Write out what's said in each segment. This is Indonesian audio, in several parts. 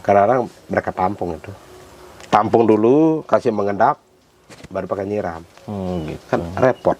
Kadang-kadang mereka tampung dulu, kasih mengendap, baru pakai nyiram. Gitu. Kan repot.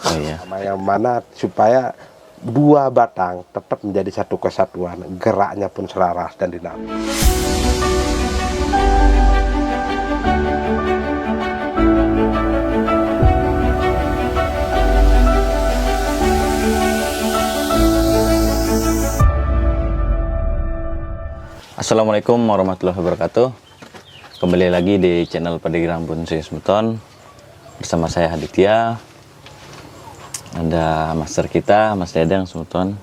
Oh iya. Sama yang mana supaya dua batang tetap menjadi satu kesatuan, geraknya pun selaras dan dinamis. Assalamualaikum warahmatullahi wabarakatuh. Kembali lagi di channel Padigrang Bonsai Semeton bersama saya Aditya. Ada master kita, Mas Dedeng Semeton.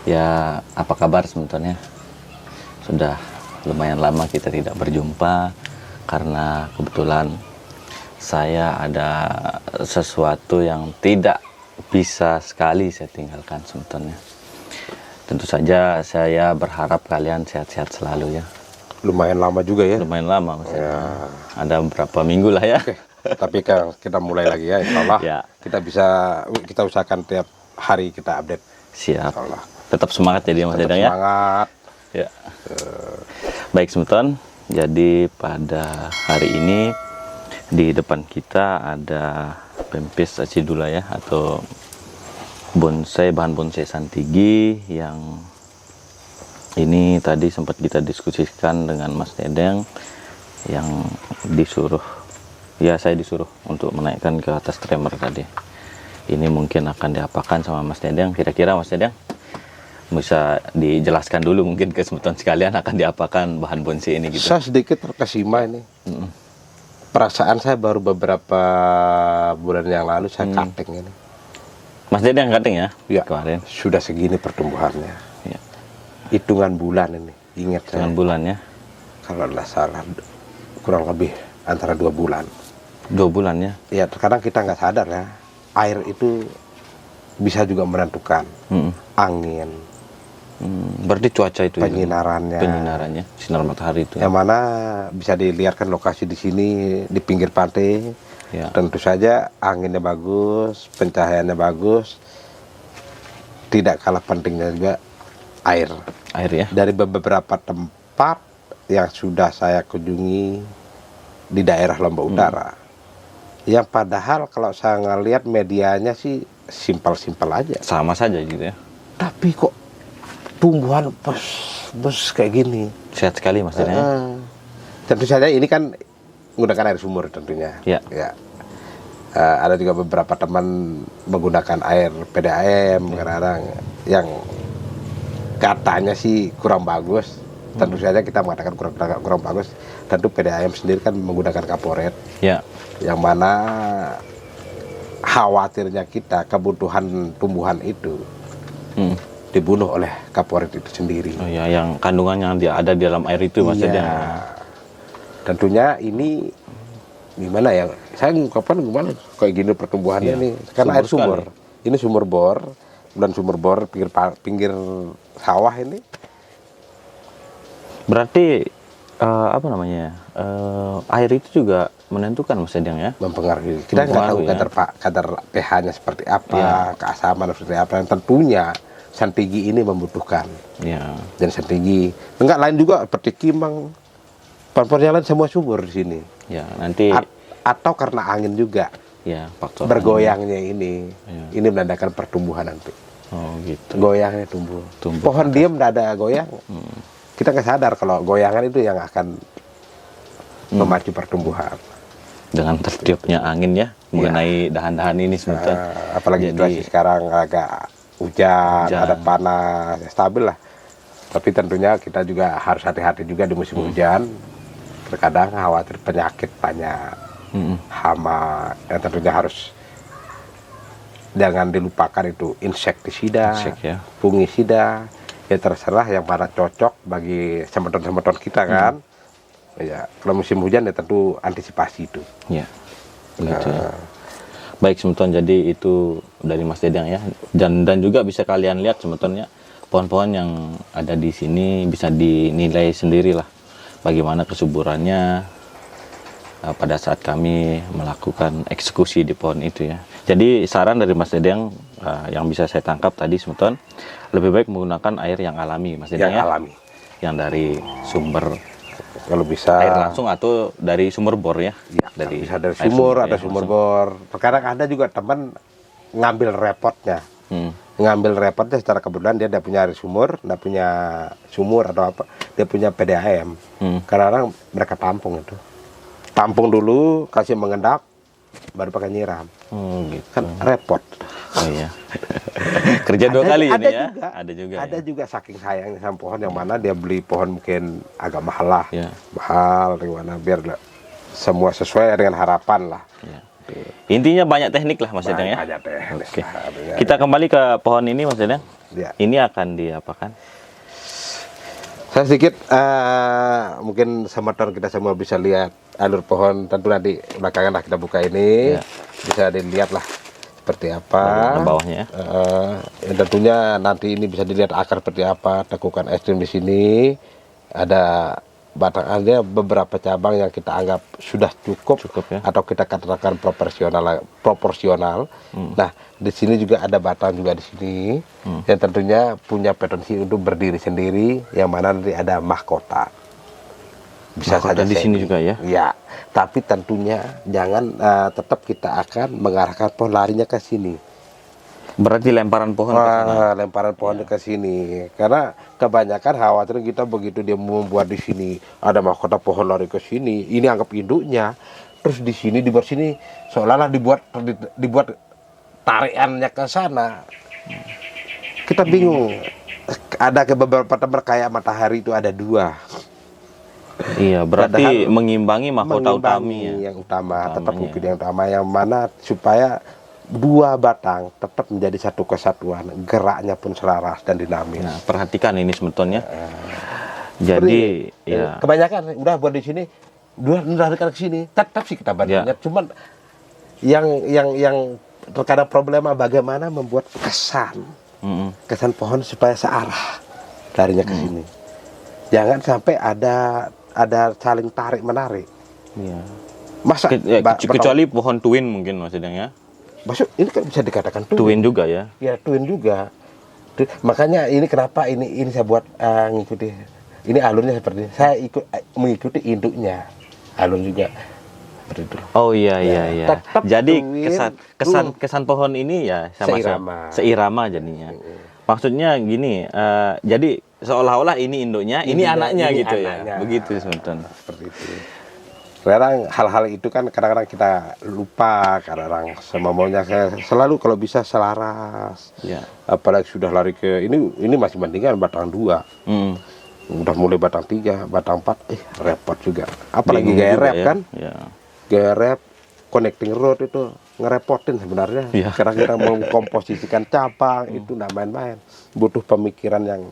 Ya, apa kabar Semeton ya? Sudah lumayan lama kita tidak berjumpa karena kebetulan saya ada sesuatu yang tidak bisa sekali saya tinggalkan Semeton ya. Tentu saja saya berharap kalian sehat-sehat selalu ya. Lumayan lama juga ya. Lumayan lama Mas. Ya. Ada beberapa minggu lah ya. Oke. Tapi kan kita mulai lagi ya, insya Allah. Ya. Kita usahakan tiap hari kita update. Siap. Insya Allah. Tetap semangat jadi Mas Dedang ya. Semangat. Ya. Baik Semeton, jadi pada hari ini di depan kita ada Pempis acidula ya, atau bahan bonsai santigi yang ini tadi sempat kita diskusikan dengan Mas Dedeng yang saya disuruh untuk menaikkan ke atas tremor tadi. Ini mungkin akan diapakan sama Mas Dedeng. Kira-kira Mas Dedeng bisa dijelaskan dulu mungkin ke Semeton sekalian akan diapakan bahan bonsai ini gitu. Saya sedikit terkesima ini. Perasaan saya baru beberapa bulan yang lalu saya cutting ini. Mas Dedeng cutting ya? Ya, kemarin. sudah segini pertumbuhannya. Ya. Hitungan bulan ini, ingat saya. Hitungan bulan ya? Kalau tidak salah, kurang lebih antara 2 bulan. 2 bulan ya? Ya, terkadang kita nggak sadar ya, air itu bisa juga menentukan angin. Berarti cuaca itu penyinarannya, sinar matahari itu. Yang mana bisa dilihatkan lokasi di sini di pinggir pantai. Ya. Tentu saja anginnya bagus, pencahayaannya bagus. Tidak kalah pentingnya juga air. Air ya. Dari beberapa tempat yang sudah saya kunjungi di daerah Lombok Utara, yang padahal kalau saya ngelihat medianya sih simpel-simpel aja. Sama saja gitu ya. Tapi kok tumbuhan bos kayak gini. Sehat sekali Mas Dedeng. Tentu saja ini kan menggunakan air sumur tentunya. Ya. Ada juga beberapa teman menggunakan air PDAM kadang-kadang yang katanya sih kurang bagus. Tentu saja kita mengatakan kurang bagus. Tentu PDAM sendiri kan menggunakan kaporet. Ya. Yang mana khawatirnya kita kebutuhan tumbuhan itu dibunuh oleh kaporet itu sendiri. Oh ya, yang kandungannya ada di dalam air itu Mas Dedeng. Tentunya ini gimana ya? Saya ngungkapkan gimana kayak gini pertumbuhannya nih. Karena air sumur. Ini sumur bor, bulan sumur bor pinggir sawah ini. Berarti air itu juga menentukan Mas Dedeng ya? Mempengaruhi. Kita nggak tahu kadar pH-nya seperti apa, keasaman seperti apa. Yang tentunya santigi ini membutuhkan. Ya. Dan santigi enggak lain juga seperti kimang. Pohon-pohon lain semua subur di sini. Ya, nanti atau karena angin juga. Ya, faktor bergoyangnya angin. Ini menandakan pertumbuhan nanti. Oh, gitu. Goyangnya tumbuh. Pohon diam tidak ada goyang. Kita nggak sadar kalau goyangan itu yang akan memacu pertumbuhan. Dengan tertiupnya angin ya mengenai dahan-dahan ini sebenarnya. Apalagi situasi sekarang agak hujan, ada panas, stabil lah. Tapi tentunya kita juga harus hati-hati juga di musim hujan. Terkadang khawatir penyakit banyak, hama, yang tentunya harus jangan dilupakan itu insektisida, fungisida, ya terserah yang mana cocok bagi semeton-semeton kita kan. Ya, kalau musim hujan ya tentu antisipasi itu. Ya, begitu. Baik Semeton, jadi itu dari Mas Dedeng ya, dan juga bisa kalian lihat Semeton ya, pohon-pohon yang ada di sini bisa dinilai sendirilah bagaimana kesuburannya pada saat kami melakukan eksekusi di pohon itu ya. Jadi saran dari Mas Dedeng yang bisa saya tangkap tadi Semeton, lebih baik menggunakan air yang alami Mas Dedeng ya. Alami. yang dari sumber Kalau bisa air langsung atau dari sumber bor ya? ya, Dari bisa dari air sumur, ada ya, sumur langsung. bor. Terkadang ada juga teman ngambil repotnya. Hmm. Ngambil repotnya secara kebetulan dia tidak punya air sumur, tidak punya sumur atau apa, dia punya PDAM. Kadang-kadang mereka tampung itu, tampung dulu, kasih mengendap, baru pakai nyiram. Gitu. Kan repot. Oh iya. Kerja dua kali ini ya? Juga, Ada juga. ada Ya? juga saking sayangnya sama pohon yang mana dia beli pohon mungkin agak mahal lah, Ya. mahal gimana biar semua sesuai dengan harapan lah. Ya. Intinya banyak teknik lah Mas Dedang ya. Banyak teknik. Oke. Artinya, Kita kembali ke pohon ini Mas Dedang. ya. Ini akan diapakan? Saya sedikit mungkin semeton kita semua bisa lihat alur pohon. Tentu nanti belakangan lah kita buka ini, Ya. bisa dilihat lah seperti apa. Bagian bawahnya ya. Yang tentunya nanti ini bisa dilihat akar seperti apa, tekukan ekstrim di sini. Ada batang ada beberapa cabang yang kita anggap sudah cukup ya. atau kita katakan proporsional. Nah, di sini juga ada batang juga di sini yang tentunya punya potensi untuk berdiri sendiri, yang mana nanti ada mahkota. Bisa Mahkota saja di sini semi. juga ya? Ya, tapi tentunya jangan tetap kita akan mengarahkan pohon larinya ke sini. Berarti lemparan pohon ke sana. Lemparan pohon ke sini, karena kebanyakan khawatir kita begitu dia membuat di sini ada mahkota pohon lari ke sini, ini anggap induknya, terus di sini dibuat sini seolah-olah dibuat tarikannya ke sana. Kita bingung. Ada ke beberapa tempat kayak matahari itu ada dua. Iya, berarti Padahal mengimbangi mahkota utami ya. yang utama, tetap Utamanya. mungkin yang utama, yang mana supaya dua batang tetap menjadi satu kesatuan, geraknya pun selaras dan dinamis. Nah, perhatikan ini sebetulnya. Jadi ya Kebanyakan udah buat di sini, dua larikan ke sini, tetap sih kita bantunya. Cuman yang terkadang problema bagaimana membuat kesan pohon supaya searah larinya ke sini. Jangan sampai ada saling tarik menarik. Iya. Masa kecuali pohon twin mungkin Mas Dedang ya. Masuk ini kan bisa dikatakan Twin juga ya. Ya, twin juga. Makanya ini kenapa ini saya buat ngikuti. Ini alurnya seperti ini. Saya mengikuti induknya. Alur juga seperti itu. Oh iya iya. tetap Jadi twin, kesan pohon ini ya sama seirama jadinya. Maksudnya gini, jadi seolah-olah ini induknya, ini anaknya ini gitu anaknya. ya. Begitu sebetulnya. Seperti itu. Kadang hal-hal itu kan kadang-kadang kita lupa, kadang-kadang semamanya saya selalu kalau bisa selaras. Ya. Apalagi sudah lari ke ini masih bandingkan batang 2. Udah mulai batang 3, batang 4, repot juga. Apalagi gaya rep ya. kan? Ya. Gaya rep, connecting road itu ngerepotin sebenarnya. Ya. Karena kita mau komposisikan cabang itu nggak main-main. Butuh pemikiran yang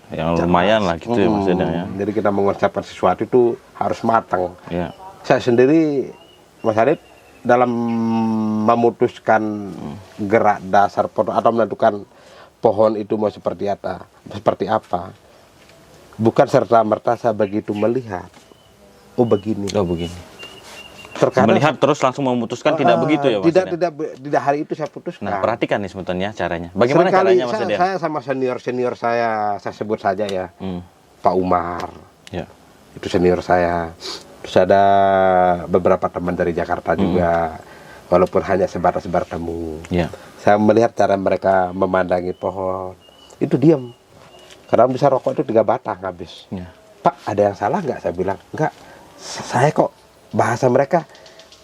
lumayan lah gitu ya Mas Dedang ya. Jadi kita mengucapkan sesuatu itu harus matang. Ya. Saya sendiri, Mas Adit, dalam memutuskan gerak dasar pohon atau menentukan pohon itu mau seperti apa, bukan serta-merta saya begitu melihat, oh begini. Terkadang Melihat terus langsung memutuskan tidak begitu ya Mas Dedang? Tidak hari itu saya putuskan. Nah, perhatikan nih sebetulnya caranya. Bagaimana caranya Mas Dedang? Saya sama senior saya sebut saja ya, Pak Umar. Ya. Itu senior saya. Terus ada beberapa teman dari Jakarta juga, walaupun hanya sebatas bertemu. Ya. Saya melihat cara mereka memandangi pohon, itu diam. Karena bisa rokok itu 3 batang habis. Ya. Pak, ada yang salah nggak? Saya bilang, enggak. Saya kok bahasa mereka,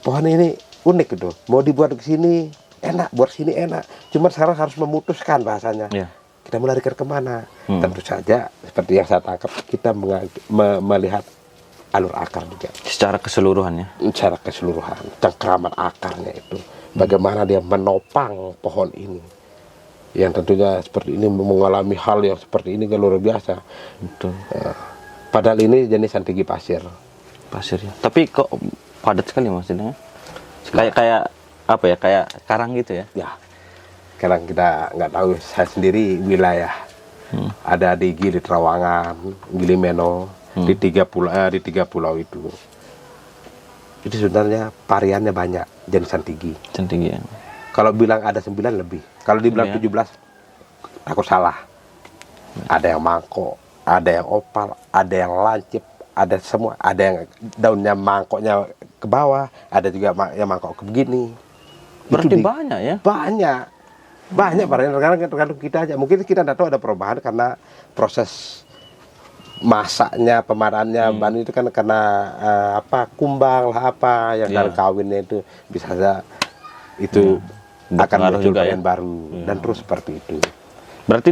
pohon ini unik gitu. Mau dibuat ke sini enak, buat sini enak. Cuma sekarang harus memutuskan bahasanya. Ya. Kita melarikan kemana? Tentu saja seperti yang saya tangkap, kita melihat alur akar juga. Secara keseluruhan ya. Secara keseluruhan, cengkraman akarnya itu, bagaimana dia menopang pohon ini. Yang tentunya seperti ini mengalami hal yang seperti ini kan luar biasa. Betul. Padahal ini jenis santigi pasir. Pasir ya. Tapi kok padat sekali Mas Dedang. Kayak apa ya? Kayak karang gitu ya. Ya. Sekarang kita nggak tahu, saya sendiri wilayah. Ada di Gili Trawangan, Gili Meno, di 3 pulau itu. Itu sebenarnya variannya banyak jenis santigi. Santigi ya. Kalau bilang ada 9 lebih. Kalau dibilang 17, aku salah. Ada yang mangkok, ada yang opal, ada yang lancip, ada semua, ada yang daunnya mangkoknya ke bawah, ada juga yang mangkok ke begini. Berarti banyak ya? Banyak tergantung kita aja. Mungkin kita tidak tahu ada perubahan karena proses masaknya, pemadaannya ban itu kan karena kumbang lah apa yang kali kawinnya itu bisa saja itu akan muncul juga varian baru dan terus seperti itu. Berarti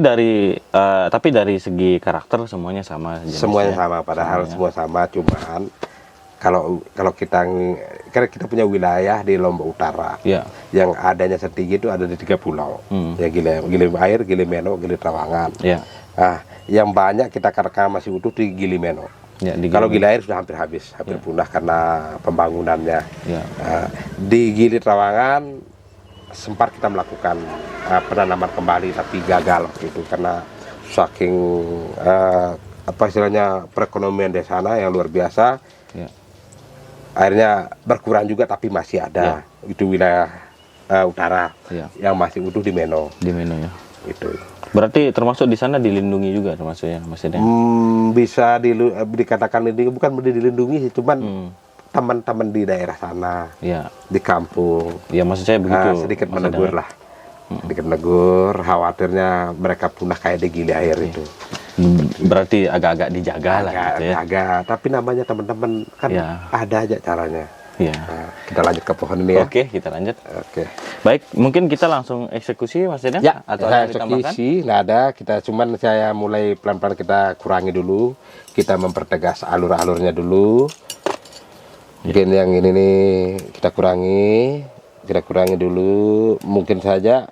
tapi dari segi karakter semuanya sama jenisnya? Semuanya sama, padahal semua sama, cuman kalau kita punya wilayah di Lombok Utara yang adanya setinggi itu ada di 3 pulau, ya Gili Air, Gili Meno, Gili Trawangan. Nah, yang banyak kita rekam masih utuh di Gili Meno. Kalau Gili Air sudah hampir habis, hampir punah karena pembangunannya. Di Gili Trawangan sempat kita melakukan penanaman kembali, tapi gagal waktu itu karena saking istilahnya perekonomian di sana yang luar biasa. Akhirnya berkurang juga, tapi masih ada itu wilayah utara yang masih utuh di Meno. Di Meno ya. Itu. Berarti termasuk di sana dilindungi juga termasuknya, maksudnya? Bisa dikatakan dilindungi, bukan dilindungi sih, cuman teman-teman di daerah sana, di kampung. Ya maksud saya begitu. Sedikit menegur lah, sedikit menegur, khawatirnya mereka punah kayak di Gili Air itu. Berarti agak-agak dijaga lah gitu ya. Agak, tapi namanya teman-teman kan ada aja caranya. Nah, kita lanjut ke pohon ini ya. Oke, kita lanjut. Oke. Baik, mungkin kita langsung eksekusi Mas Dedang? Atau ada eksekusi nggak ada, saya mulai pelan-pelan kita kurangi dulu, kita mempertegas alur-alurnya dulu. Mungkin yang ini nih kita kurangi dulu, mungkin saja.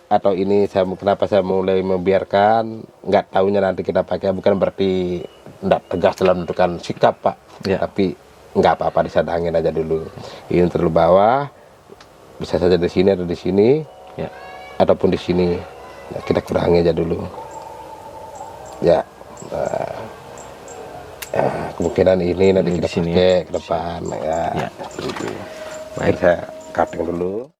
Atau ini kenapa saya mulai membiarkan, nggak tahunya nanti kita pakai, bukan berarti tidak tegas dalam menentukan sikap Pak, tapi nggak apa-apa, disadangin aja dulu. Ini terlalu bawah, bisa saja di sini atau di sini, ataupun di sini. Nah, kita kurangi aja dulu. Kemungkinan ini nanti kita pakai ke depan. Baik, saya cutting dulu.